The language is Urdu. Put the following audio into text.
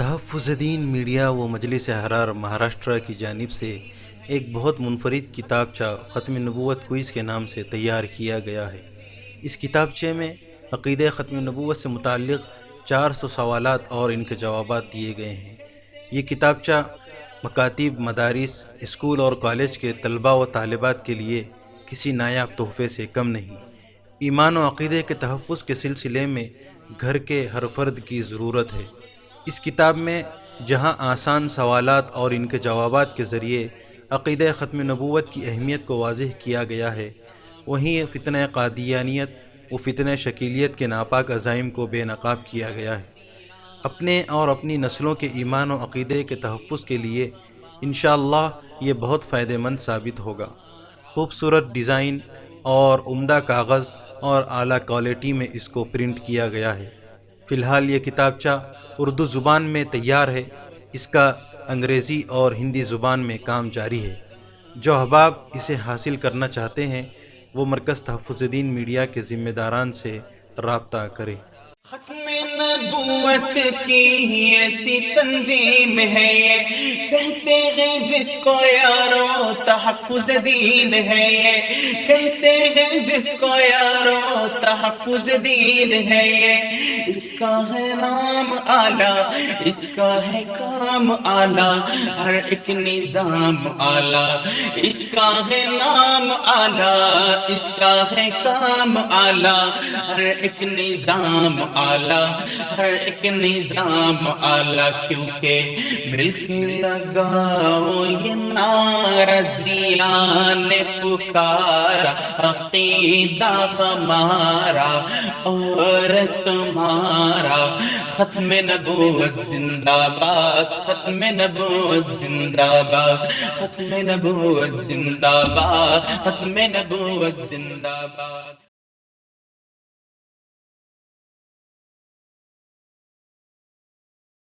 تحفظ دین میڈیا و مجلس احرار مہاراشٹرا کی جانب سے ایک بہت منفرد کتابچہ ختم نبوت کوئز کے نام سے تیار کیا گیا ہے۔ اس کتابچے میں عقیدہ ختم نبوت سے متعلق 400 سوالات اور ان کے جوابات دیے گئے ہیں۔ یہ کتابچہ مکاتب، مدارس، اسکول اور کالج کے طلباء و طالبات کے لیے کسی نایاب تحفے سے کم نہیں۔ ایمان و عقیدے کے تحفظ کے سلسلے میں گھر کے ہر فرد کی ضرورت ہے۔ اس کتاب میں جہاں آسان سوالات اور ان کے جوابات کے ذریعے عقیدہ ختم نبوت کی اہمیت کو واضح کیا گیا ہے، وہیں فتنہ قادیانیت و فتنہ شکیلیت کے ناپاک عزائم کو بے نقاب کیا گیا ہے۔ اپنے اور اپنی نسلوں کے ایمان و عقیدے کے تحفظ کے لیے انشاءاللہ یہ بہت فائدہ مند ثابت ہوگا۔ خوبصورت ڈیزائن اور عمدہ کاغذ اور اعلیٰ کوالٹی میں اس کو پرنٹ کیا گیا ہے۔ فی الحال یہ کتابچہ اردو زبان میں تیار ہے، اس کا انگریزی اور ہندی زبان میں کام جاری ہے۔ جو احباب اسے حاصل کرنا چاہتے ہیں وہ مرکز تحفظ دین میڈیا کے ذمہ داران سے رابطہ کریں۔ ختم نبوت کی ایسی تنظیم ہے یہ، کہتے ہیں جس کو یارو تحفظ دین ہے یہ، کہتے ہیں جس کو یارو تحفظ دین ہے یہ، اس کا ہے نام اعلیٰ، اس کا ہے کام اعلیٰ، ہر ایک نظام اعلیٰ، اس کا ہے نام اعلیٰ، اس کا ہے کام اعلیٰ، ہر ایک نظام اعلیٰ، ہر ایک نظام اعلیٰ، کیونکہ مل کے لگاؤ یہ نعرہ ضیاء نے پکارا، عقیدہ ہمارا اور تمہارا، ختم نبوت زندہ باد، ختم نبوت زندہ باد، ختم نبوت زندہ باد، ختم نبوت زندہ باد۔